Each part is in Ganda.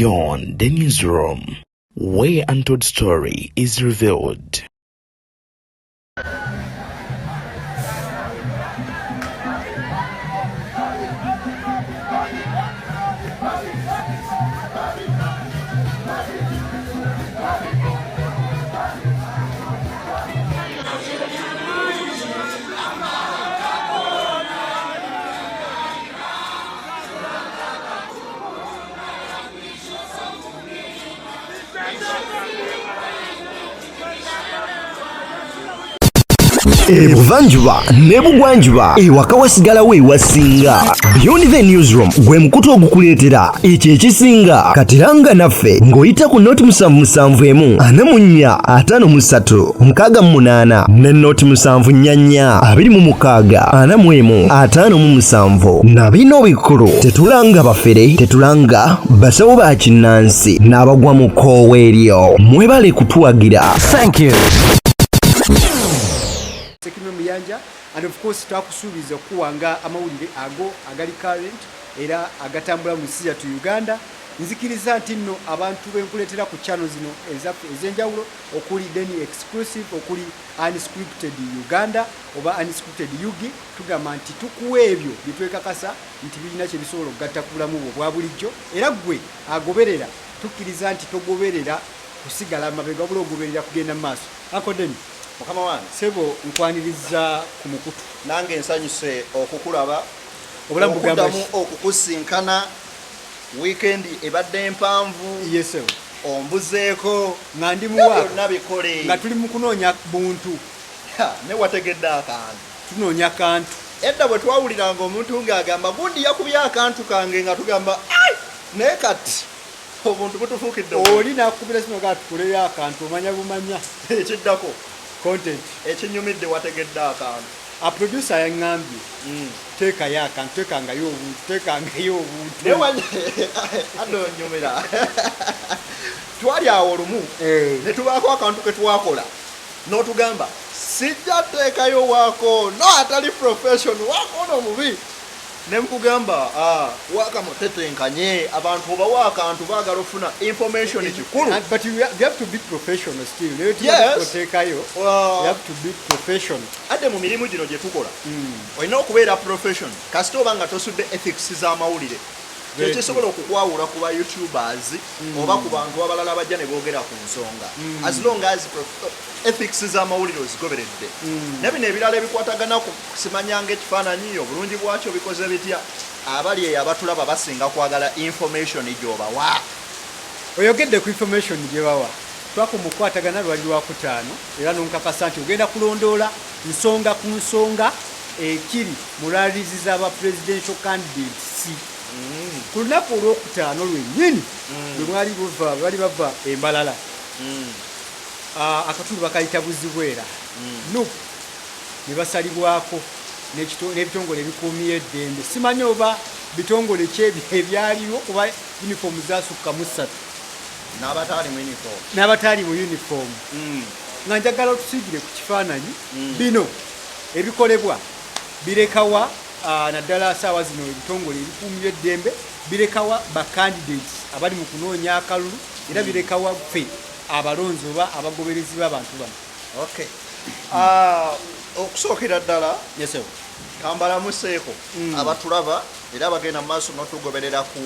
Beyond the newsroom, where untold story is revealed. Ebuvanjuba nebugwanjuba ewaka wasigalawo ewasinga. Beyond the newsroom gwe mukutu ogukuleetera ekyo ekisinga katiranga naffe ng'oyita ku noti 771 44 53 ne noti 744 26 45 na bino bikulu tetulanga bafere tetulanga basawo ba kinnansi n'abagwa mu kkoowa eryo mwebale kutuwagira. Thank you. And of course twakusuubiza okuwanga amawulire ago agali current era agatambula mu nsi yattu Uganda. Nzikiriza nti nno abantu benkuleetera ku channel zino ez'enjawulo okuli Deni Exclusive, okuli Unscripted Uganda oba Unscripted Yugi, tugamba nti tukuwa ebyo bye twekakasa nti birina kye bisobola okugatta ku bulamu bwo bwa bulijjo, era gwe agoberera tukkiriza nti togoberera kusigala mabega wabula ogoberera kugenda mu maaso. Uncle Deni, mukama wange sebo nkwaniriza ku mukutu nange nsanyuse okukulaba obulamu bugambamu okukusinkana weekend ebadde mpanvu. Yes sir. Ombuzeeko nga ndi muwa nabikole nga tuli mu kunoonya buntu ne wategedde akantu tunoonya kantu. Edda bwe twawuliranga omuntu ng'agamba gundi yakubye akantu kange nga tugamba ai naye kati obuntu butufuukidde oli nakukubira sino gatukuleyo akantu omanya bumanya ekiddako content ekinyumidde wategedde akantu. A producer yaŋŋambye teekayo akantu teekangayo obuntu adonyumira twali awo lumu ne tubaako akantu ke twakola n'otugamba sijja teekayo waako no atali profession waako no mubi ne mukugamba waka mutetenkanye abantu obawa akantu baagala ofuna information kikulu. But you have to be professional still. Yes. You have to be professional. Ate mu mirimu gino gye tukola olina okubeera profession kasita oba nga tosudde ethics z'amawulire kyekisobola okukwawula ku ba YouTubers oba ku bantu abalala bajja ne boogera ku nsonga as long as ethics z'amawulire ozigoberedde. Nebino ebirala ebikwatagana ku simanyanga ekifaananyi obulungi bwakyo bikoze bitya, abali eyo abatulaba basinga kwagala information gy'obawa. Oyogedde ku information gye bawa twakumukwatagana lwali lwakutaano era nonkakasa nti ogenda kulondoola nsonga ku nsonga ekiri mu rallies z'aba presidential candidates. Ku lunaku olwokutaano lwennyini lwe bali bava Embalala akatundu bakayita Buzibwera ne basalibwako n'ebitongole ebikuumye eddembe. Simanyi oba bitongole ki ebyaliwo kuba uniform zasukkamu 3 n'abataali mu uniform. Nga njagala otusigire ku kifaananyi bino ebikolebwa birekawa naddala saawa zino ebitongole ebikuumye eddembe birekawa ba candidates abali mu kunoonya akalulu era birekawa ffe abalonzi oba abagoberezi b'abantu bano. Okay. Okusookera ddala kambalamuseeko abatulaba era bagenda mu maaso n'otugoberera ku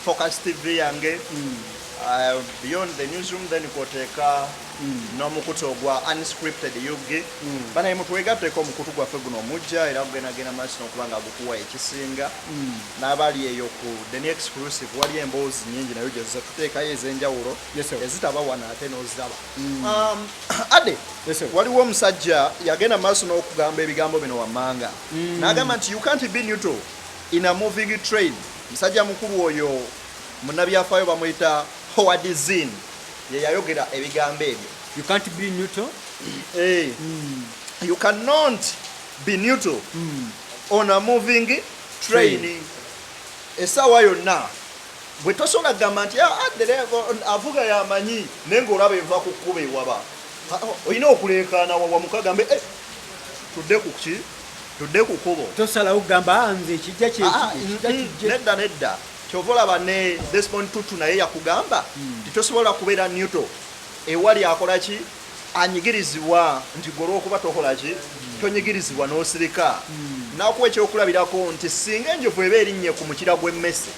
Focus TV yange Beyond the newsroom, then koteeka n'omukutu ogwa Unscripted Yugi banaye mutwegatteko omukutu gwaffe guno omujja era gugendagenda maaso n'okuba nga gukuwa ekisinga n'abali eyo ku Deni Exclusive wali emboozi nnyingi nayo gye tuteekayo ez'enjawulo ezitabawana ate n'oziraba. Ade waliwo omusajja yagenda maaso n'okugamba ebigambo bino wammanga n'agamba nti you can't be neutral in a moving train. Musajja mukulu oyo munnabyafaayo bamuyita Howard Zinn ye yayogera ebigambo ebyo. You can't be neutral. You cannot be neutral on a moving train. Esawa yonna bwe tosobola kugamba nti avuga yamanyi naye ng'olaba eva ku kkuba ewaba olina okuleekaana wawa mukagambe tudde ku ki tudde ku kkubo tosalawo kugamba nze kijja nedda kyovola bane Desmond Tutu naye yakugamba titosobola kubeera neutral ewali akola ki anyigirizibwa nti golo okuba tokola ki tonyigirizibwa n'osirika nakuwa ekyokulabirako nti singa enjovu eba erinnye ku mukira gw'emmese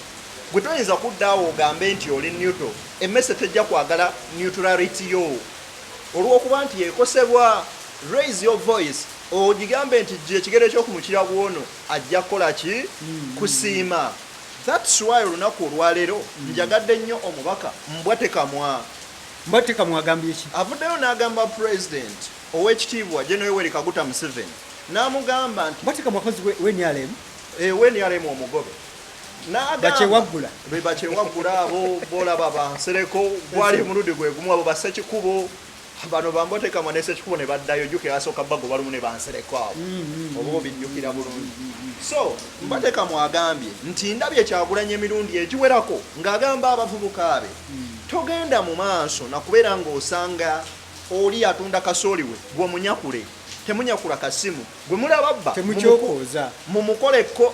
gwe toyinza kuddaawo ogambe nti oli neutral emmese tejja kwagala neutrality yo olw'okuba nti ekosebwa raise your voice ogigambe nti ekigere ekyokumukira gwono ajja kukola ki kusiima. That's why olunaku olwaleero njagadde nnyo omubaka Mbwatekamwa agambye ki? Avuddeyo n'agamba president ow'ekitiibwa General Yoweri Kaguta Museveni n'amugamba nti Mbwatekamwa kozi w'NRM w'NRM omugobe bakyewaggula bakyewaggula abo boolaba bansereko gwali omulundi gwe gumu abo bassekikubo bano bambwatekamwa ne ssekikubo ne baddayo jjukira asooka bago balumu ne bansereko abo oba obijjukira bulungi. So Mbwatekamwa agambye nti ndabye Kyagulanyi emirundi egiwerako ng'agamba abavubuka be togenda mu maaso nakubeera ng'osanga oli atunda kasooli we gw'omunyakule temunyakula kasimu gwe mulaba bba temukyokooza mumukoleko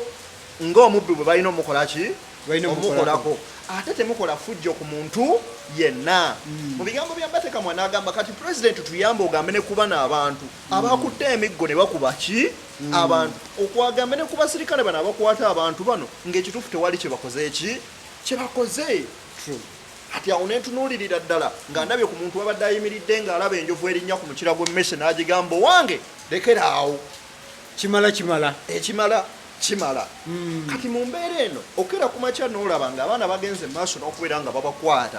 ng'omubbi bwe balina omukola ki omukolako ate temukola fujjo ku muntu yenna. Mu bigambo bya Mbwatekamwa n'agamba kati pulezidenti tuyambe ogambe ne kuba n'abantu abakutte emiggo ne bakuba ki abantu okwagambe ne ku basirikale bano abakwata abantu bano ng'ekituufu tewali kye bakoze kye bakoze. Kati awo nentunuulirira ddala nga ndabye ku muntu wabadde ayimiridde ng'alaba enjovu erinnya ku mukira gw'emmese n'agigamba wange lekera awo ekimala kati mu mbeera eno okera ku makya n'olaba ng'abaana bagenze maaso n'okubeera nga babakwata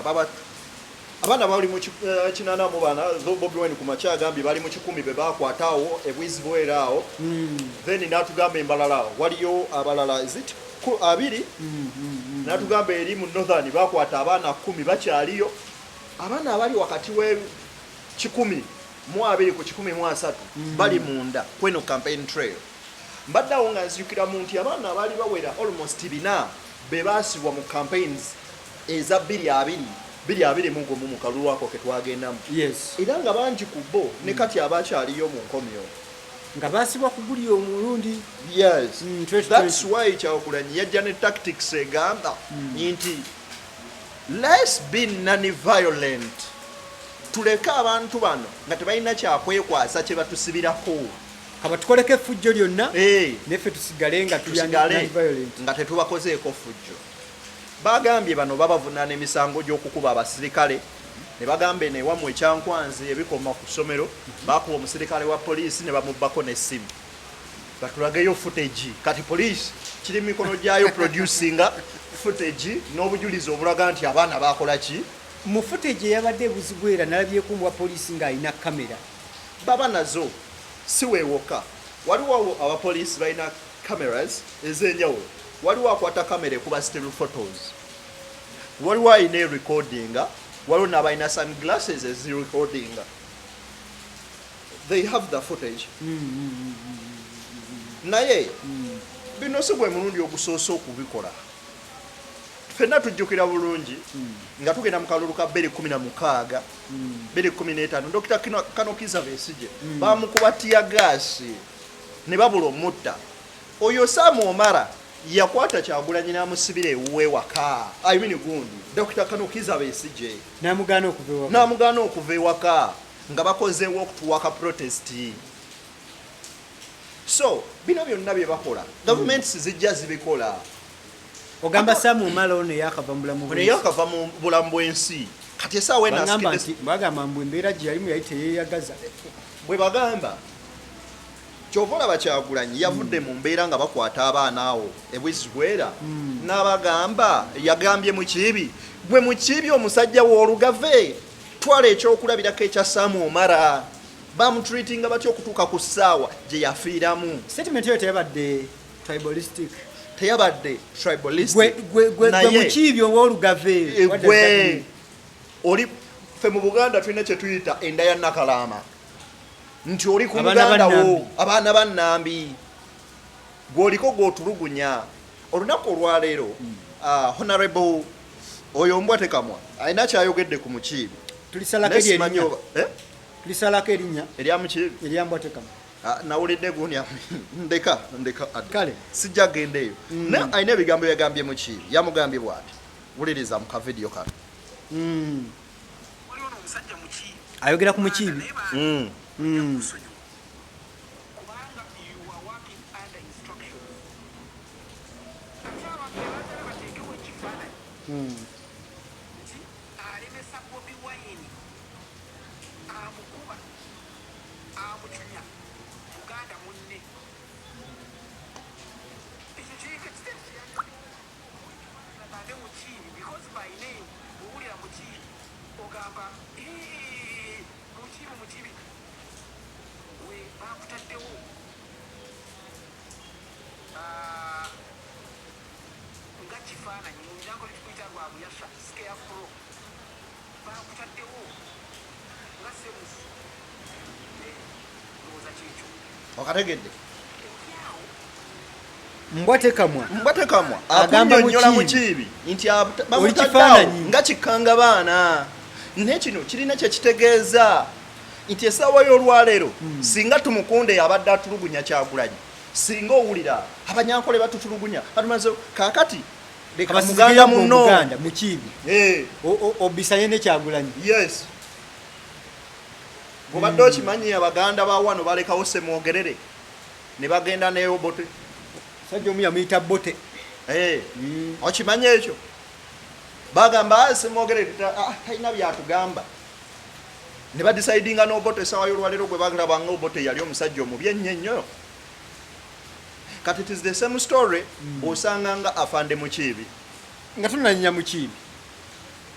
abaana bali mu 8 mu bana Bobi Wine ku makya agambye bali mu 10 be bakwata awo ebwizi bwera awo then n'atugamba embalala waliyo abalala iziti 2 natugamba eri mu Northern bakwata abaana 10 bakyaliyo abaana abali wakati we 10 mu 2 ku 13 bali munda kweno campaign trail. Mbadde awo nga nzijukiramu nti abaana abali bawera almost 4 be baasibwa mu campaigns eza 2-2 mu kalulu ako ke twagendamu era nga bangi ku bo ne kati abakyaliyo mu nkomyo nga basibwa kugulya omulundi. Yes, that's why Kyagulanyi yajja ne tactics egamba nti let's be non-violent, tuleke abantu bano nga tebalina kyakwekwasa kye batusibirako kabatukoleko effujjo lyonna neffe tusigale nga non-violent nga tetubakozeeko fujjo. Bagambye bano babavunaana emisango gy'okukuba abasirikale ne bagambe ne wamu ekyankwanzi ebikoma ku ssomero bakuba omusirikale wa poliisi ne bamubbako n'essimu batulageyo footage kati poliisi kiri mikono gyayo producinga footage n'obujulizi obulaga nti abaana bakola ki mu footage eyabadde ebuzibwera nalabyeko mu poliisi ng'alina kamera baba nazo si weewoka waliwo abapoliisi balina cameras ez'enjawulo waliwo akwata kamera ekuba still photos waliwo alina recordinga waliwo n'abalina sunglasses ezirecordinga they have the footage naye bino si gwe mulundi ogusoose okubikola ffenna tujjukira bulungi nga tugenda mu kalulu ka 2016 2015 Dr. Kanokiza Besigye bamukuba tiyagaasi ne babula omutta oyo Samu Omara yakwata Kyagulanyi n'amusibira ewuwe waka gundi Dr. Kanokiza Besigye n'amugaana okuva ewaka nga bakozeewo okutuwaka protest. So bino byonna bye bakola gavumenti zijja zibikola. Ogamba Samu Omara ono yakava mu bulamu bw'ensi kati esaawa bagamba mbu embeera gye yalimu yali teyeeyagaza bwe bagamba kyova olaba Kyagulanyi yavudde mu mbeera nga bakwata abaana awo ebwizibwera n'abagamba yagambye mu kiibi gwe mu kiibi omusajja w'olugave twala ekyokulabirako ekya Samu Omara bamutreatinga batya okutuuka ku ssaawa gye yafiiramu. Statement eyo teyabadde tribalistic naye mu kiibi ow'olugave gwe oli ffe mu Buganda tulina kye tuyita enda ya Nakalaama nti oli ku Buganda wo abaana bannambi gw'oliko gw'otulugunya. Olunaku olwaleero honorable oyo Mbwatekamwa alina kyayogedde ku mukiibi tulisalako erinnya erya Mbwatekamwa nawulidde gunya ndeka kale sijja genda eyo na ayina ebigambo yagambye mu kibi yamugambye bw'ati wuliriza mu kavidiyo kano ayogera ku mukiibi okategedde mbwatekamwa akunnyonnyola mu kiibi nti bamutaddeawo nga kikkanga baana nekino kirina kyekitegeeza nti essaawa y'olwaleero singa tumukunde yabadde atulugunya Kyagulanyi singa owulira abanyankole batutulugunya batumaze kaakati leka muganda muno mu kiibi obisanye ne Kyagulanyi yes bw'obadde okimanyi abaganda ba wano balekawo Semwogerere ne bagenda ne Obote sajja omu yamuyita Bote okimanyi ekyo bagamba Semwogerere talina byatugamba ne badisaidinga n'Obote essaawa y'olwaleero gwe bagalabanga Obote yali omusajja omubi ennyo ennyo kati it is the same story osanga nga afande mu kiibi nga tunanya mu kiibi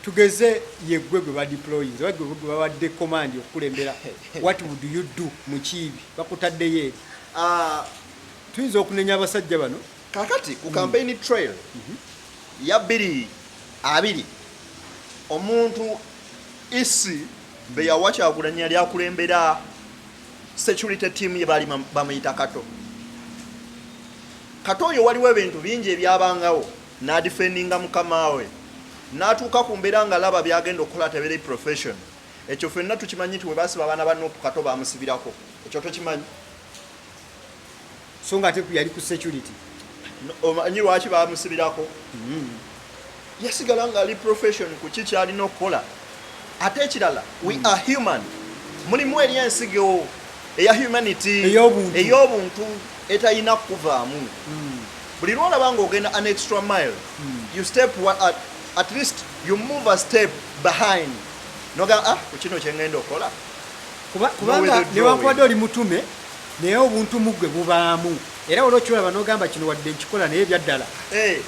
tugeze yeggwe gwe badeployinze gwe bawadde command okukulembera what would you do mu kiibi bakutaddeyo eri tuyinza okunenya abasajja bano kakati ku campaign trail ya 2020 omuntu isi be yawa Kyagulanyi yali akulembera security team ye bali bamuyita Kato oyo waliwo ebintu bingi ebyabangawo n'adifendinga mukama we n'atuuka ku mbeera nga laba byagenda okukola tebere profession ekyo ffenna tukimanyi nti we basiba abaana ba Nuupu Kato bamusibirako ekyo tokimanyi so nga ate yali ku security omanyi lwaki bamusibirako yasigala nga ali profession ku ki kyalina okukola ate ekirala we are human mulimu eri ensigo eya humanity ey'obuntu etayina kuvaamu buli lwolaba ng'ogenda an extra mile you step at least you move a step behind noga ku kino kyengenda okukola kubanga newankubadde oli mutume naye obuntu mugwe bubaamu era olwokyolaba n'ogamba kino wadde nkikola naye byaddala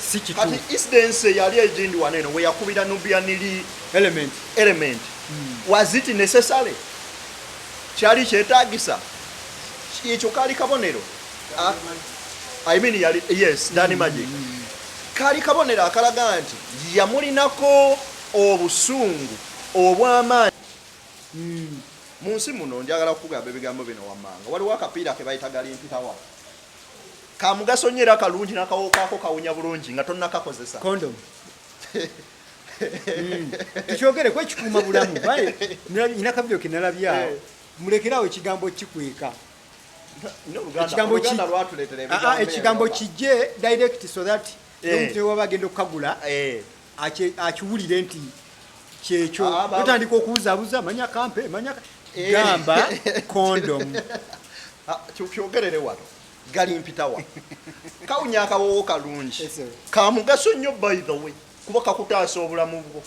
si kituufu kati incidence yali egindi wano eno we yakubira Nubianili element was it necessary kyali kyetaagisa ekyo kaali kabonero I mean yes Danny Magic kaali kabonero akalaga nti yamulinako obusungu obw'amaanyi mu nsi muno njagala kukugamba ebigambo bino wammanga waliwo akapiira ke bayita galimpitawa ka mugaso nnyo era kalungi n'akawokaako kawunya bulungi nga tonnakakozesa condom tukyogere ku ekikuuma bulamu ina kabyo ke nalabyawo mulekerawo ekigambo kikweka ekigambo kijje direct so that omuntu waba agenda okukagula akiwulire nti kyekyo otandika okubuzaabuza manya kampe manya gamba condom kyogerere wano galimpitawa kawunya akawowo kalungi ka mugaso nnyo by the way kuba kakutaasa obulamu bwo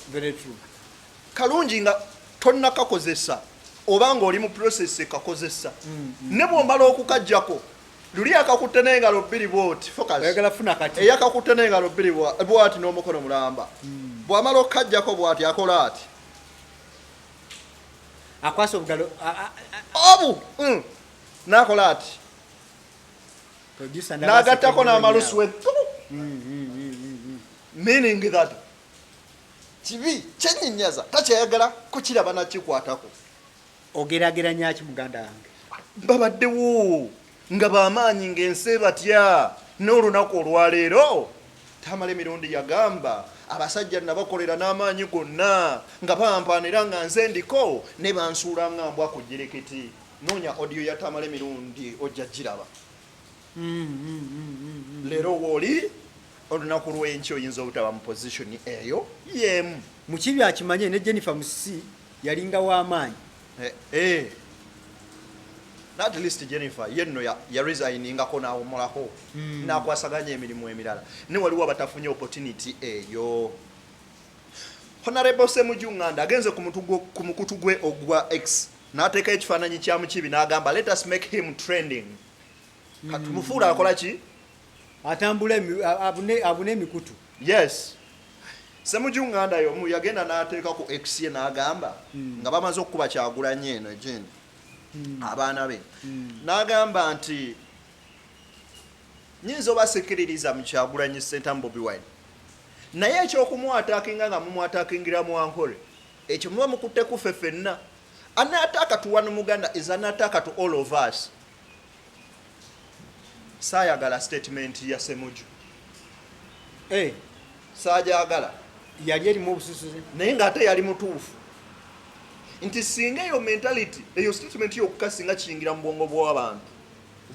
kalungi nga tonnakakozesa oba ng'oli mu process ekakozesa ne bw'omala okukajjako luli akakutte n'engalo bbiri bw'oti eyakakutte n'engalo bbiri bw'ati n'omukono mulamba bw'amala okukajjako bw'ati akola ati akwasa obugalo obu n'akola ati n'agattako n'amalusu we meaning that kibi kyenyinyaza takyayagala kukiraba nakikwatako ogerageranya ki muganda wange babaddewo nga bamaanyi ng'ensi batya n'olunaku olwaleero tamala emirundi yagamba abasajja nabakolera n'amaanyi gonna nga bampaanira nga nze ndiko ne bansuula nga mbwa ku jjereketi noonya audio ya Tamale mirundi ojja giraba leero wooli olunaku lw'enkya oyinza obutaba mu position eyo yemu mu kibi akimanye ne Jennifer Musisi yalinga w'amaanyi at least Jennifer yenno ya resigningako n'awomolako n'akwasaganya emirimu emirala ne waliwo abatafunye opportunity eyo. Honorable Semujunganda agenze ku mukutu gwe ogwa X n'ateeka ekifaananyi kya mukibi n'agamba let us make him trending. Katumufuula akola ki? Atambule abune emikutu. Yes. Semujunganda yomu yagenda n'ateeka ku X ye n'agamba nga bamaze okukuba Kyagulanyi eno egyendi abaana be n'agamba nti nyinza obasikiririza mu Kyagulanyi Center Bobi Wine naye ekyokumwataakinga nga mumwataakingira Mwankole ekyo muba mukutte kufe ffenna. Anattaaka to one Muganda is an attack to all of us. Saayagala statement ya Semuju. Saajagala. Yali erimu obususuzi. Naye ng'ate yali mutuufu. Nti singa eyo mentality, eyo statement y'okukasinga kiyingira mu bwongo bw'abantu.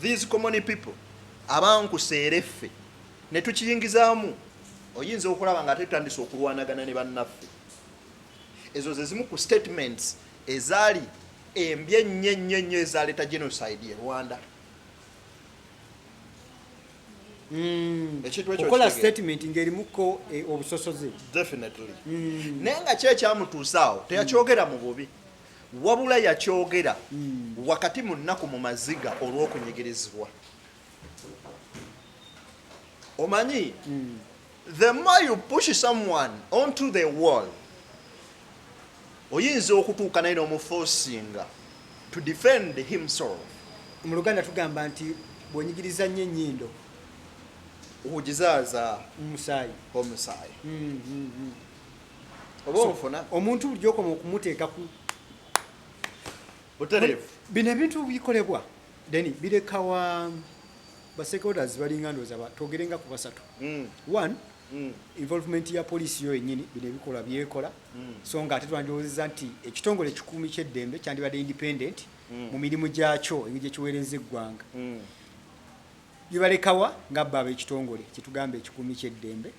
These common people, abankuseere ffe, ne tukiyingizaamu, oyinza okulaba nga tetandise okulwanagana ne bannaffe. Ezo ze zimu ku statements ezaali embi ennyo ezaleeta genocide ye Rwanda. Okola statement ng'erimuko obusosoze. Definitely. Naye nga kyekyamutuusaawo teyakyogera mu bubi wabula yakyogera wakati mu nnaku mu maziga olw'okunyigirizibwa. Omanyi the more you push someone onto the wall oyinza okutuuka naye n'omuforcinga to defend himself. Mu Luganda tugamba nti bw'onyigiriza nnyo ennyindo ogizaaza omusaayi. Oba ofuna omuntu buli gy'okoma okumuteeka ku butereevu. Bino ebintu bikolebwa then birekawa basekodas balinga ndooza twogerenga ku basatu. One, involvement ya poliisi yo yennyini bino ebikola byekola so nga ate twandiroozezza nti ekitongole ekikuumi ky'eddembe kyandibadde independent mu mirimu gyakyo engeri gyekiweereza eggwanga. Bibalekawa nga baba ekitongole kitugamba ekikuumi ky'eddembe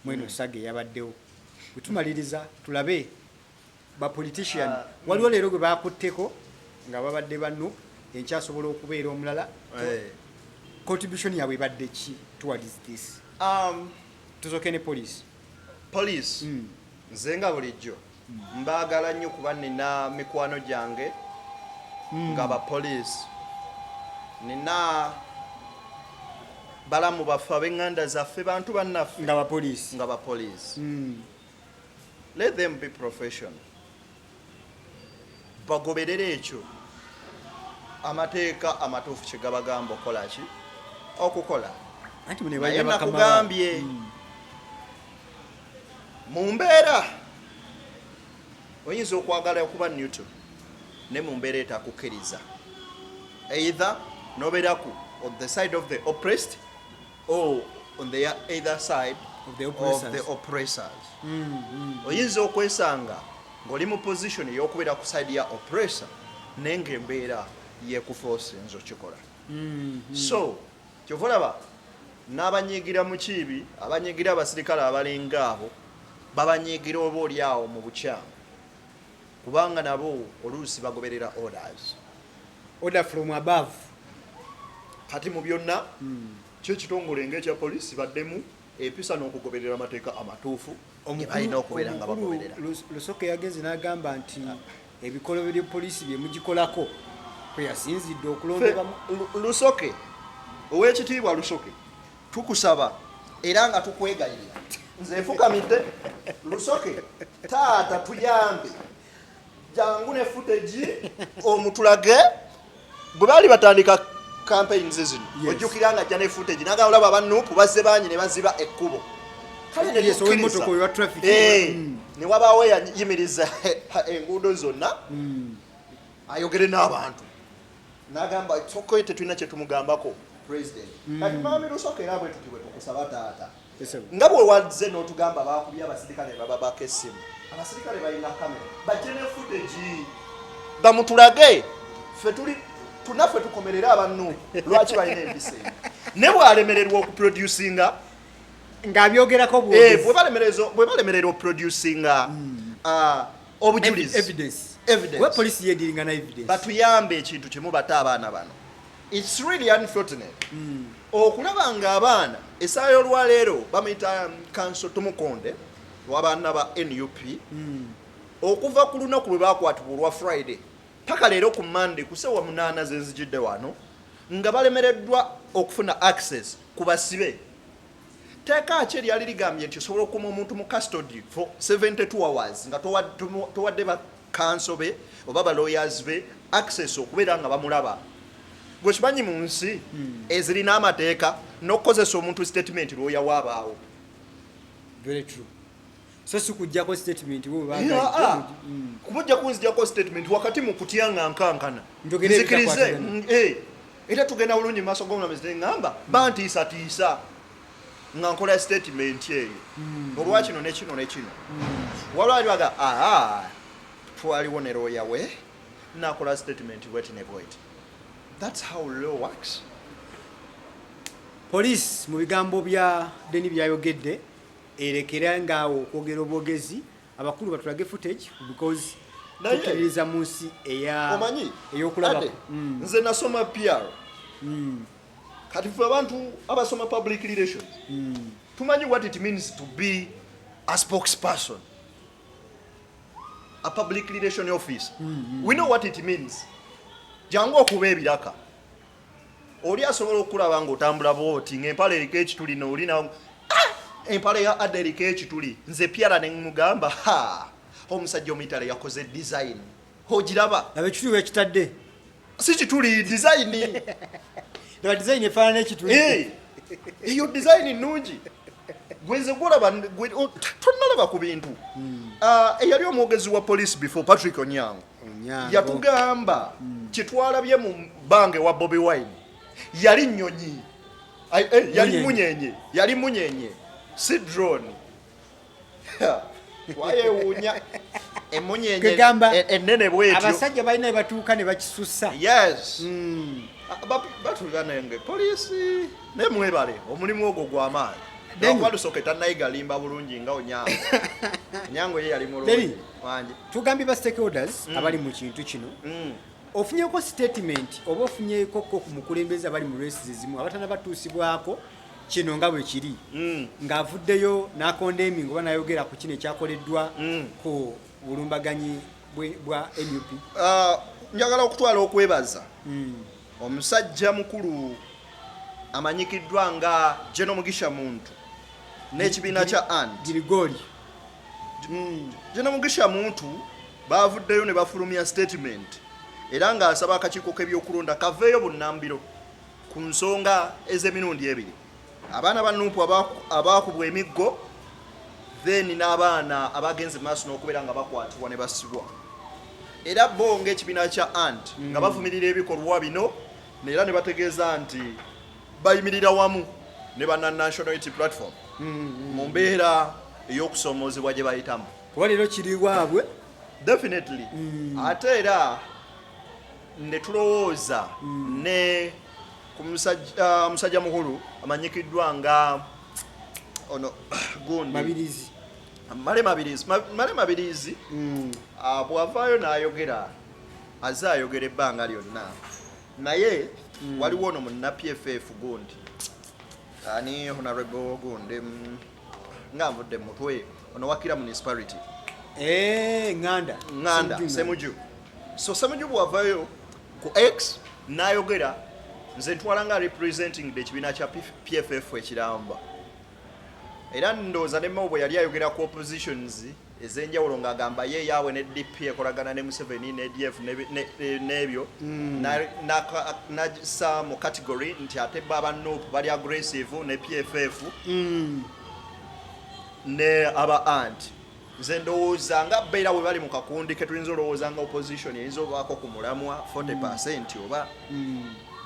mweno saga eyabaddewo. Bwe tumaliriza tulabe ba politician waliwo leero gwe baakutteko nga babadde banno enkyasobola okubeera omulala. Contribution yaabwe ebadde ki towards this? Tuzoke ne police. Nze nga bulijjo mbaagala nnyo kuba nina mikwano gyange nga ba police nina balamu baffe ab'eŋŋanda zaffe bantu bannaffe nga ba police. Let them be professional. Bagoberere ekyo amateeka amatuufu kye gabagamba okola ki okukola. Naye nakugambye mu mbeera oyinza okwagala okuba neutral ne mu mbeera etakukkiriza either nobeeraku on the side of the oppressed or on the either side of the oppressors. Oyinza okwesanga ng'oli mu position ey'okubeera ku side ya oppressor naye ng'embeera yeekuforce nzo kikola. So kyova olaba n'abanyiigira mu kiibi abanyiigira abasirikale abalinga abo babanyiigira oba oli awo mu bukyamu kubanga nabo oluusi bagoberera order from above. Kati mu byonna kyekitongole ng'ekya poliisi baddemu empisa n'okugoberera amateeka amatuufu balina okubeera nga bagoberera. Lusoke yagenze n'agamba nti ebikolwa bya poliisi bye mugikolako kwe yasinzidde okulondebwa. Lusoke ow'ekitiibwa Lusoke tukusaba era nga tukwegayirira nze nfukamidde Lusoke taata tuyambe jangu ne footage omutulage bwe baali batandika campaigns zino ojjukira nga ajja ne footage naga olaba abannupu bazze banyi ne baziba ekkubo ne wabaawo yayimiriza enguudo zonna ayogere n'abantu n'agamba sokoye tetulina kye tumugambako president kati maami Lusoke era bwe tuti bwe tukusaba taata nga bwe wazze n'otugamba baakubye abasirikale bababako essimu abasirikale balina kamera bajje ne footage bamutulage ffe tuli tunaffe tukomerera abannu lwaki balina empisa ne bwalemererwa okuproducinga ng'abyogerako bwe balemererwa okuproducinga obujulizi evidence we police yedealinga na evidence batuyambe ekintu kimu bata abaana bano. It's really unfortunate okulaba nga abaana essaayo olwaleero bamuyita council tumukonde w'abaana ba NUP okuva ku lunaku lwe baakwatibwa olwa Friday paka leero ku Monday ku sewa 8 zenzijidde wano nga balemereddwa okufuna access ku basibe. Teeka ki eryali ligambye nti osobola okuma omuntu mu custody for 72 hours nga towadde ba council be oba ba lawyers be access okubeera nga bamulaba. Gwe kimanyi mu nsi ezirina amateeka n'okukozesa omuntu statement lwoya waabaawo. Very true. So sikujjako statement kubujja kunzijjako statement wakati mu kutyanga nkankana nzikirize era tugenda bulungi maaso g'omulamuzi ngamba bantiisatiisa nga nkola statement eyo olwa kino ne kino ne kino walwali waga twaliwo ne lawyer we nakola statement wet ne void. That's how law works. Police mu bigambo bya deni byayogedde erekera ngaawo okwogera obwogezi abakulu batulage footage because tukiririza mu nsi ey'okulabako. Nze nasoma PR kati ffe abantu abasoma public relations tumanyi what it means to be a spokesperson, a public relation officer. We know what it means. Jangu okuba ebiraka oli asobola okulaba nga otambula booti ng'empala eriko ekituli n'olina empala ya adda eriko ekituli nze pyara ne mugamba omusajja omuyitale yakoze design ogiraba ekituli wekitadde si kituli design design efaanana ekituli eyo design nnungi gwenze golaba tonnalaba ku bintu. Eyali omwogezi wa police before Patrick Onyango yatugamba kitwalabye mu bange wa Bobi Wine yali nnyonyi yali munyenye si drone wayewuunya emunyenye ennene bwetyo abasajja balina batuuka ne bakisusa. Yes. Batulanga poliisi ne mwebale omulimu ogwo gw'amaanyi Walusoke tanayigalimba bulungi nga Onyango. Onyango ye yali mulungi. Tugambye ba stakeholders abali mu kintu kino. Ofunyeko statement oba ofunyeko ko kumukulembeza abali mu races zimu abatana batuusibwako kino nga bwe kiri. Ng'avuddeyo n'akondeming oba nayogera ku kino ekyakoleddwa ku bulumbaganyi bwa NUP. Njagala okutwala okwebaza. Omusajja mukulu amanyikiddwa nga General Mugisha Muntu n'ekibiina kya ANT Girigori. General Mugisha Muntu baavuddeyo ne bafulumya statement era ng'asaba akakiiko k'ebyokulonda kaveeyo bunnambiro ku nsonga ez'emirundi ebiri. Abaana ba NUP abaakubwa emiggo then n'abaana abagenze maaso n'okubeera nga bakwatibwa ne basibwa. Era bo ng'ekibiina kya ANT nga bavumirira ebikolwa bino era ne bategeeza nti bayimirira wamu ne banna National Unity Platform mu mbeera ey'okusomoozebwa gye bayitamu. Kuba leero kiri waabwe definitely. Ate era ne tulowooza ne ku musajja mukulu amanyikiddwa nga ono gundi Male Mabirizi bw'avaayo n'ayogera azayogera ebbanga lyonna naye waliwo ono munna PFF gundi ani honorable gundi nga mvudde mutwe ono wakira municipality nganda Semuju. So Semuju bw'avaayo ku X n'ayogera nze ntwala nga representing ekibiina kya PFF ekiramba era ndowooza ne Mawbo yali ayogera ku oppositions ez'enjawulo ng'agamba ye yaabwe ne DP ekolagana ne Museveni ne DF n'ebyo n'assa mu category nti ate baba NUP bali aggressive ne PFF ne aba ANT. Nze ndowooza nga beera bwe bali mu kakundi ke tuyinza olowooza nga opposition eyinza obaako ku mulamwa 40% oba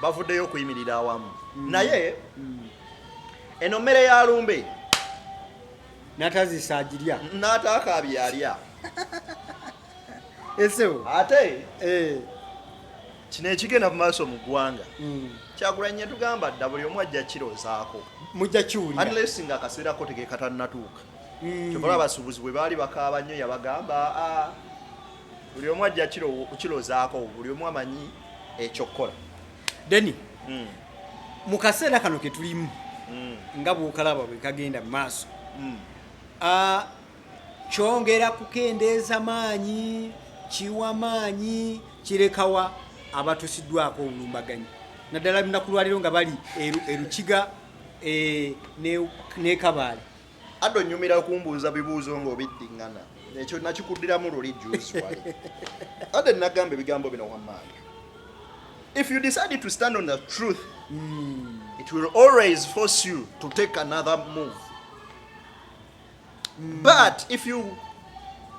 bavuddeyo okuyimirira awamu naye eno mmere ya lumbe natazisa agirya n'ataakabyalya esewo ate kino ekigenda mu maaso mu ggwanga Kyagulanyi tugamba dda buli omu ajja kirozaako mujja kiwulira unless nga akaseerako tegekatannatuuka kyobola abasuubuzi bwe baali bakaaba nnyo yabagamba buli omu ajja kirozaako buli omu amanyi ekyokkola deni mu kaseera kano ke tulimu nga bw'okalaba bwe kagenda mu maaso kyongera kukendeeza maanyi kiwa maanyi kirekawa abatusiddwako obulumbaganyi naddala lunaku lwaliro nga bali erukiga ne kabaale addo nnyumira kumbuuza bibuuzo ng'obiddiŋŋana ekyo nakikuddiramu lulijjuuswale adde nagamba ebigambo bino wamaanyi if you decide to stand on the truth it will always force you to take another move but if you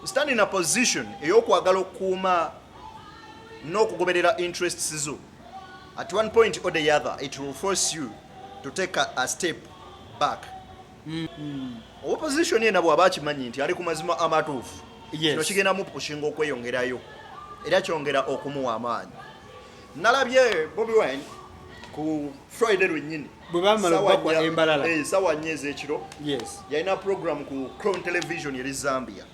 stand in a position ey'okwagala okukuuma n'okugoberera interests zo at one point or the other it will force you to take a step back opposition yena bw'aba akimanyi nti ali ku mazima amatuufu kino kigendamu pushinga okweyongerayo era kyongera okumuwa amaanyi nalabye Bobi Wine ku Friday lwennyini sawa 4 ez'ekiro yalina program ku Crown Television eri Zambia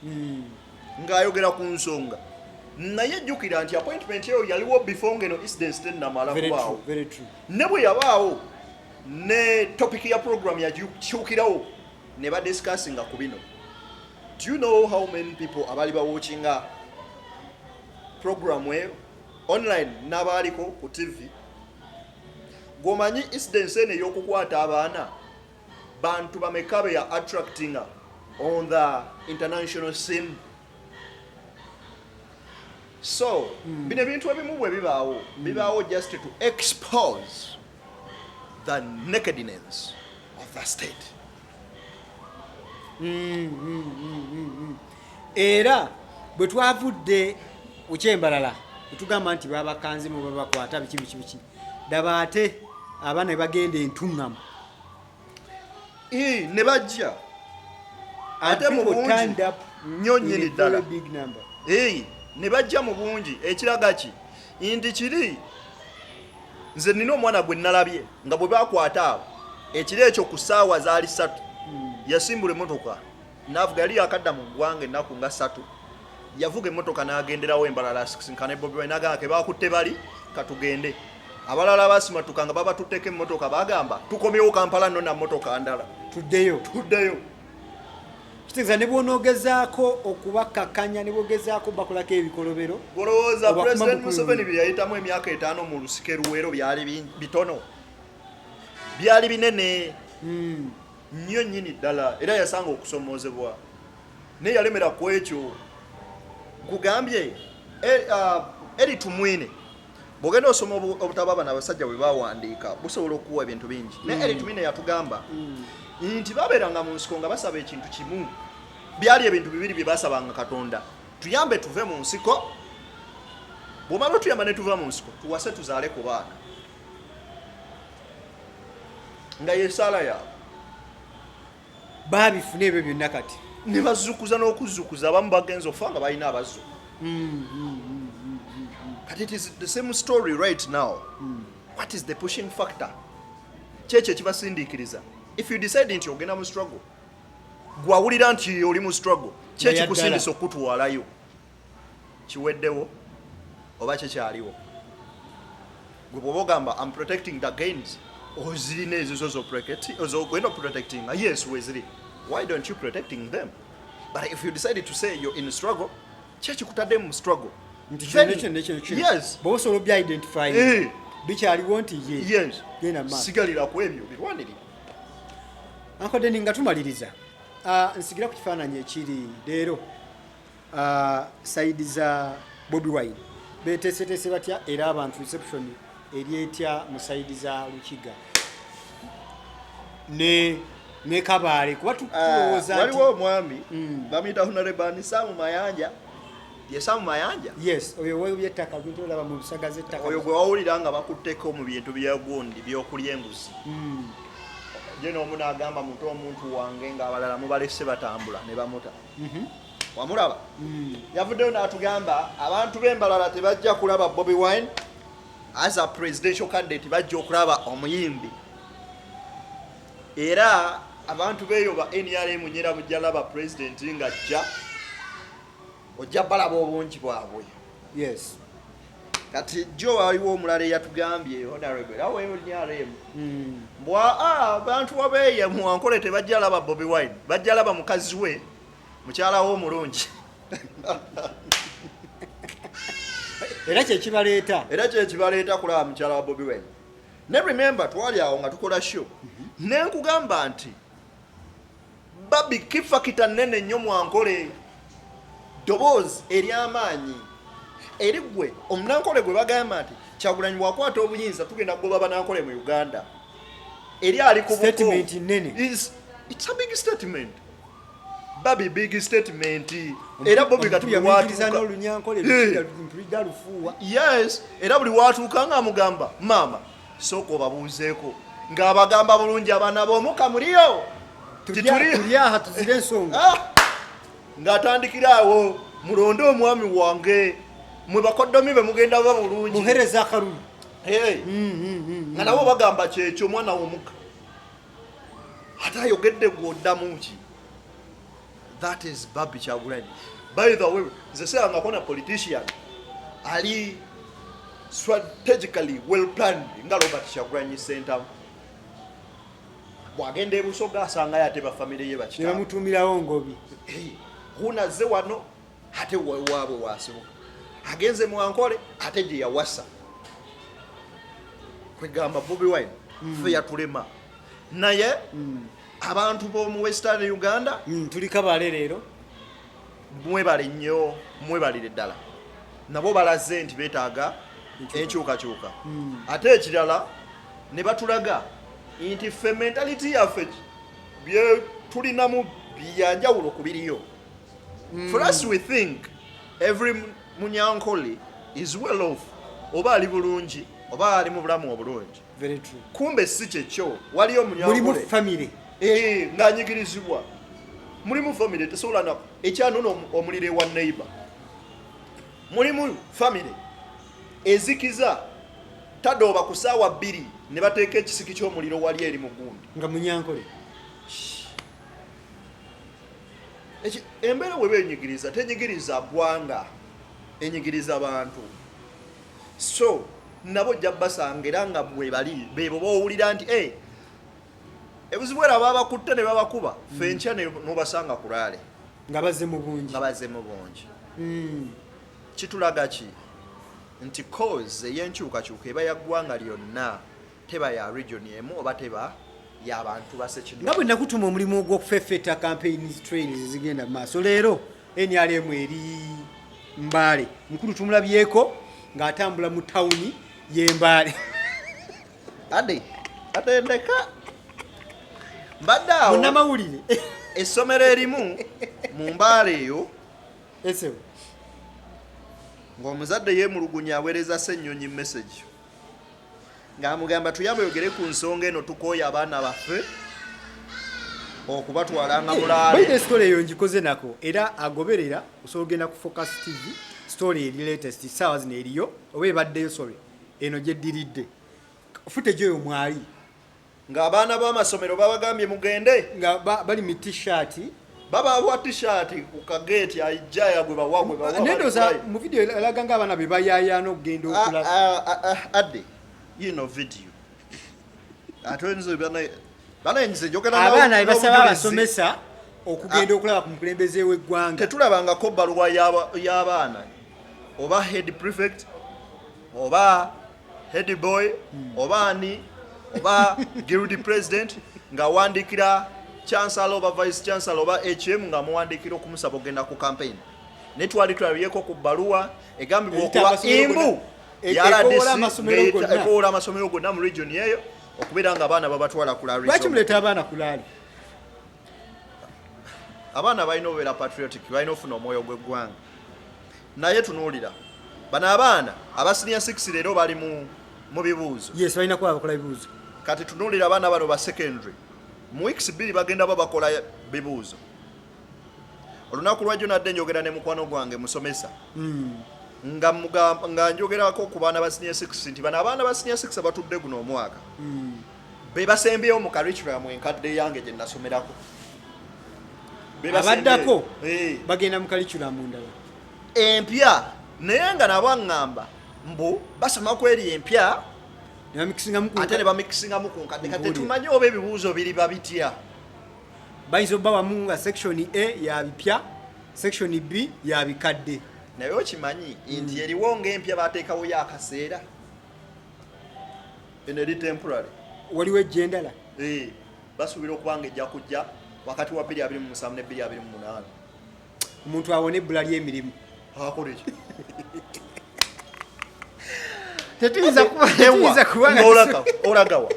ng'ayogera ku nsonga naye jjukira nti appointment eyo yaliwo before ngeno incidents tennamala kubaawo ne bwe yabaawo ne topic ya program yakyukirawo ne badiscussinga ku bino. Do you know how many people abaali bawatchinga program eyo online n'abaaliko ku TV? Gomanyi incidents ene y'okukwata abaana bantu bameka be ya attracting on the international scene. So, bino ebintu ebimu bwe bibaawo just to expose the nakedness of the state. Era bwe twavudde ukyembalala tugamba nti babakanzi mu babakwata biki daba ate abaana bagenda entuŋŋamu ne bajja ate mu bungi nnyo nnyini ddala ne bajja mu bungi ekiraga ki nti kiri nze nina omwana gwe nalabye nga bwe bakwata abo ekiro ekyo ku ssaawa zaali 3 yasimbula emmotoka n'avuga yali yakadda mu ggwanga ennaku nga 3 yavuga emmotoka n'agenderawo embalala asisinkana Bobi Wine n'agamba ke baakutte bali katugende abalala basimatuka nga babatutteko emmotoka bagamba tukomyewo Kampala nno na mmotoka ndala tuddeyo kitegeeza ne bw'onoogezaako okubakkakkanya ne bwogezaako bakolako ebikolobero golowooza President Museveni bye yayitamu emyaka 5 mu lusike luwero byali bitono byali binene nnyo nnyini ddala era yasanga okusomoozebwa naye yalemera ku ekyo kugambye eri tumwine bw'ogenda osoma obutabo abana abasajja bwe bawandiika busobola okuwa ebintu bingi naye eri tumwine yatugamba nti babeeranga mu nsiko nga basaba ekintu kimu byali ebintu bibiri bye basabanga Katonda tuyambe tuve mu nsiko bw'omala otuyamba ne tuva mu nsiko tuwase tuzaale ku baana nga yesaala yaabwe baabifuna ebyo byonna kati ne bazzukuza n'okuzzukuza abamu bagenza okufa nga balina abazzu but it is the same story right now. What is the pushing factor? Kyekyo ekibasindiikiriza if you decide nti ogenda mu struggle gwawulira nti oli mu struggle kyekikusindisa okutwalayo kiweddewo oba kyekyaliwo gwe bw'oba ogamba I'm protecting the gains ozirina ezo zogenda protecting yes weziri why don't you protecting them but if you decide to say you're in a struggle kyekikutadde mu struggle yes bosobola bya-identify bikyaliwo nti yes sigalira ku ebyo birwanirira ankodeni nga tumaliriza nsigira ku kifaananyi ekiri leero saidi za Bobi Wine beteeseteese batya era abantu reception eri etya mu saidi za Lukiga ne Kabaale kuba tulowooza waliwo omwami bamuyita Honorable Samu Mayanja Samu Mayanja yes oyo w'ettaka bintu olaba mu bisaga z'ettaka oyo gwe wawulira nga bakutteko mu bintu byagundi by'okulya embuzi je n'omu n'agamba muto omuntu wange ng'abalala mubalese batambula ne bamuta wamulaba yavuddeyo n'atugamba abantu b'embalala tebajja kulaba Bobi Wine as a presidential candidate bajja okulaba omuyimbi era abantu beeyo ba NRM nyera bujalaba president nga jja ojja balaba obungi bwabwe. Yes. Kati jo waliwo omulala yatugambye honorable awe NRM mbwa abantu wabeeye muwankole tebajja laba Bobi Wine bajja laba mukazi we mukyala wo omulungi. Era kye kibaleeta kulaba mukyala wa Bobi Wine. Ne remember twali awo nga tukola show ne nkugamba nti babi kifa kitanene nnyo mwankole ddoboozi ery'amaanyi erigwe omunankole gwe bagamba nti Kyagulanyi bwakwata obuyinza tugenda kugoba banankole mu Uganda eri ali ku statement nene. It's a big statement. Babi big statement. Era Bobi katuwatuka n'olunyankole lufuuwa. Yes, era buli watuuka nga mugamba mama sooka obabuuzeeko ng'abagamba bulungi abaana b'omuka muliyo tulyaha tuzire ensonga ng'atandikira awo mulonde omwami wange mwe bakoddomi be mugenda ba bulungi muhereza akalulu nga nabo bagamba kyekyo omwana w'omuka ate ayogedde gw'oddamu ki. That is Babi Kyagulanyi. By the way, nze serangako na politician ali strategically well planned nga Robert Kyagulanyi Center. Bwagenda e Busoga asangayo ate bafamire ye bakita. Ne bamutumirawo Ngobi. Hunazze wano ate waabwe wasibuka. Agenze mu Ankole ate gye yawasa. Kwegamba Bobi Wine fe yatulema. Naye abantu b'omu Western Uganda tulika bale leero mwebale nnyo mwebalire ddala nabo balaze nti beetaaga enkyukakyuka ate ekirala ne batulaga nti ffe mentality yaffe bye tulinamu byanjawulo ku biriyo. For us we think every munyankole is well off oba ali bulungi oba ali mu bulamu obulungi. Very true. Kumbe si kyekyo waliyo munyankole mulimu family ng'anyigirizibwa mulimu family tesobola na ekyanono omulire wa neighbor mulimu family ezikiza tadooba ku ssaawa 2 ne bateeka ekisiki ky'omuliro wali eri mu gundi nga munyankole. Embeera we beenyigiriza tenyigiriza ggwanga enyigiriza bantu so nabo jja basanga era nga bwe bali beebo bowulira nti ebuzibu era babakutte ne babakuba ffe nkya n'obasanga kulaale nga bazze mu bungi. Kitulaga ki nti cause ey'enkyukakyuka eba ya ggwanga lyonna teba ya region emu oba teba y'abantu basekidu. Nga bwe nakutuma omulimu ogw'okufeffeta campaigns trails zigenda mu maaso leero NRM eri Mbaale mukulu tumulabyeko ng'atambula mu tawuni y'Embaale. Atendeka mbadde awo munnamawulire essomero erimu mu Mbaale eyo esewo ng'omuzadde yeemulugunya aweereza Ssennyonyi message ng'amugamba tuyambe yogere ku nsonga eno tukooye abaana baffe okubatwalanga mulaale. Bayina story eyo ngikoze nako era agoberera osobola ogenda ku Focus TV story eri latest ssaawa zino eriyo oba ebaddeyo sorry eno gyeddiridde footage eyo mwali ng'abaana b'amasomero babagambye mugende nga bali mu t-shirt babawa t-shirt ku kageeti ajjaya gwe bawa nendoza mu video alaga ng'abaana be bayayaana okugenda okulaba adde video ate nze bana nze njogera abaana be basaba abasomesa okugenda okulaba ku mukulembeze w'eggwanga. Tetulabangako bbaluwa y'abaana oba head prefect oba head boy oba ani oba guild president ng'awandiikira chancellor oba vice chancellor oba HM ng'amuwandiikira okumusaba okugenda ku campaign. Ne twali tulabyeko ku bbaluwa egambibwa okuba imbu ekoola amasomero gonna mu region eyo okubeera ng'abaana babatwala ku laali. Lwaki muleeta abaana ku laali? Abaana balina obeera patriotic, balina ofuna omwoyo gw'eggwanga. Naye tunuulira bano abaana aba senior 6 leero bali mu bibuuzo. Yes, balina kuba bakola bibuuzo. Kati tunuulira abaana bano ba secondary mu weeks 2 bagenda bakola bibuuzo. Olunaku lwajjo nadde njogera ne mukwano gwange musomesa nga njogerako ku baana ba senior 6 nti bano abaana ba senior 6 abatudde guno omwaka be basembyewo mu curriculum enkadde yange gye nasomerako abaddako bagenda mu curriculum ndala empya naye nga nabo aŋŋamba mbu basoma ku eri empya ate ne bamikisingamu ku nkadde kati tumanyi oba ebibuuzo biriba bitya bayinza obba wamu nga section A ya bipya section B ya bikadde naye okimanyi nti eriwo ng'empya bateekawo y'akaseera eno eri temporary waliwo ejja endala basuubira okuba nga ejja kujja wakati wa 2027 ne 2028 omuntu awona ebbula ly'emirimu akola eki tetuyinza kubanga olagawa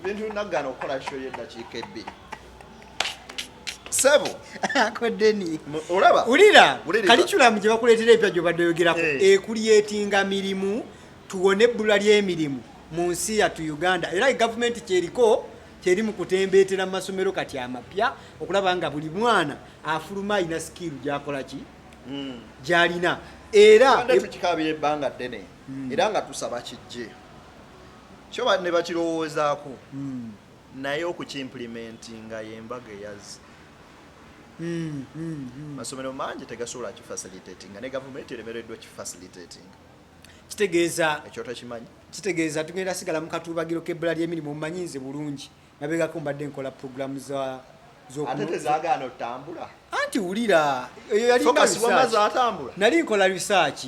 ebintu nagana okukola kisho y'eddakiika ebbiri sebo akodeni olaba ulira curriculum gye bakuleetera empya gy'obadde oyogerako ekulyetinga mirimu tuwone ebbula ly'emirimu mu nsi yattu Uganda era gavumenti kyeriko kyeri mu kutembeetera mu masomero kati amapya okulaba nga buli mwana afuluma alina skill gy'akola ki gy'alina era tukikabira ebbanga ddene era nga tusaba kijje kyo ne bakirowoozaako naye okukimplementinga yembaga eyazi masomero mangi tegasobola kifacilitatinga ne gavumenti eremereddwa kifacilitatinga kitegeeza ekyo tokimanyi kitegeeza tugenda sigala mu katuubagiro k'ebbula ly'emirimu mumanyinze bulungi nabegako mbadde nkola programu ate tezaagaana otambula anti wulira nali nkola research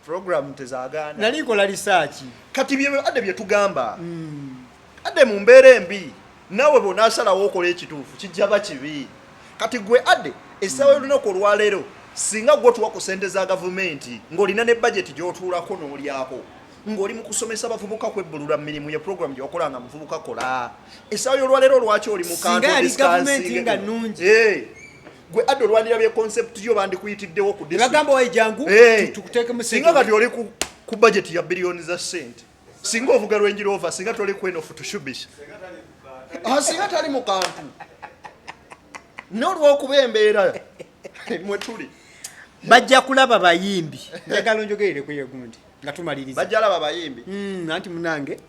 program tezaagaana nali nkola research kati adde bye tugamba adde mu mbeera embi naawe bw'onaasalawo okola ekituufu kijja ba kibi kati gwe adde essaawa y'olunaku olwaleero singa gwotuwa ku ssente za gavumenti ng'olina ne budget gy'otuulako n'olyako ng'oli mu kusomesa abavubuka kwebbulula mirimu ye program gy'okola nga muvubuka kola essaawa y'olwaleero lwaki oli mu kantu nga nnungi gwe adde olwanira bye concept yo bandikuyitiddewo ku bagamba waejangu tukuteeke mu singa kati oli ku budget ya biliyoni za ssente singa ovuga Range Rover singa toli kweno futushubisha singa tali mu kantu n'olw'okuba embeera mwe tuli bajja kulaba bayimbi njagala onjogerere ku yegundi nga tumaliriza bajja laba bayimbi anti munange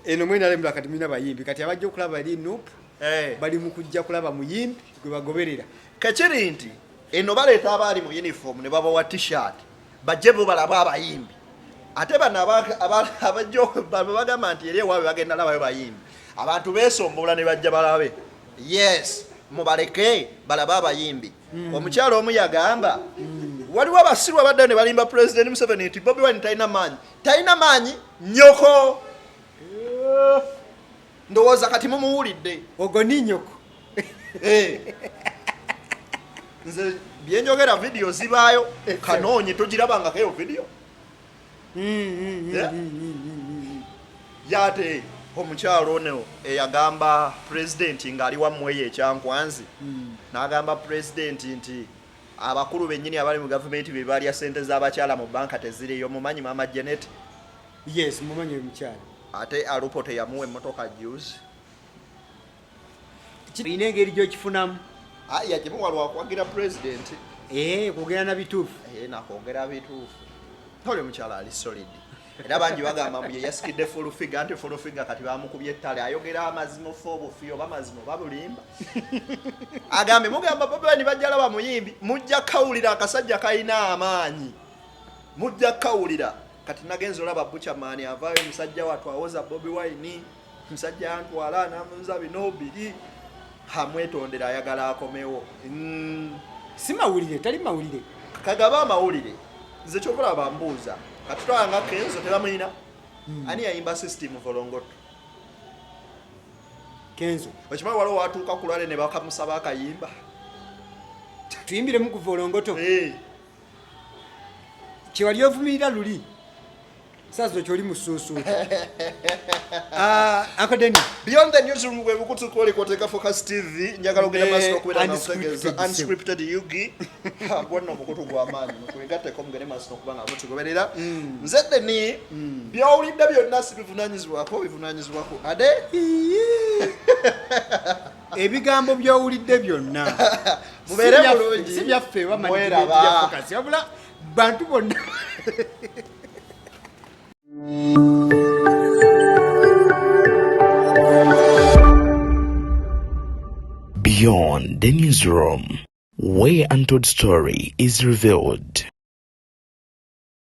eno NRM kati mulina bayimbi kati abajja okulaba eri nup bali mu kujja kulaba muyimbi gwe bagoberera kakiri nti eno baleeta abaali mu uniform ne babawa t-shirt bajje bo balaba abayimbi ate bano abajja bagamba nti eri ewaabwe bagenda labayo bayimbi abantu beesombola ne bajja balabe yes mubaleke balaba abayimbi omukyalo omu yagamba waliwo abasirwa badde ne balimba President Museveni nti Bobi Wine talina maanyi nnyoko ndowooza kati mumuwulidde ogwo ni nnyoko nze byenjogera video zibaayo kanoonye togirabangako eyo video yate omukyalo ono eyagamba President ng'ali wammweyo ekyankwanzi n'agamba President nti abakulu bennyini abali mu gavumenti be balya ssente z'abakyala mu banka teziriyo mumanyi Mama Janet yes mumanyi omukyala ate alupo teyamuwa emmotoka juice ina engeri gy'okifunamu yagimuwa lwakuwagira President kwogera na bituufu nakwogera bituufu oli omukyala ali solid era bangi bagamba mbu yeyasikidde full figure anti full figure kati bamukubye ettale ayogera amazima ofa obufi oba amazima oba bulimba agambe mugamba Bobi Wine bajja laba muyimbi mujja kawulira akasajja kalina amaanyi mujja kawulira kati nagenza olaba Buchamani avaayo musajja wattu awoza Bobi Wine musajja antwala anamunza bino biri hamwetondera ayagala akomewo si mawulire tali mawulire kagaba amawulire nze kyokulaba mbuuza katutwanga Kenzo tebamuyina ani yayimba system volongoto Kenzo okimanyi waliwo watuuka ku lwale ne bakamusaba akayimba tuyimbire mu kuvolongoto kyewali ovumirira luli sazo kyoli musuusu akodeni beyond the newsroom gwe bukutukole koteka Focus TV njagala ogenda maso okubera na kutegeza unscripted yugi gwonna mukutu gwa maani mukuligate ko mugene maso okubanga mutugoberera nzedde ni byawulidde byonna sibivunanyizibwako bivunanyizibwako ade ebigambo byawulidde byonna mubeere bulungi si byaffe wamanyi bya Focus wabula bantu bonna. Beyond the newsroom, where untold story is revealed.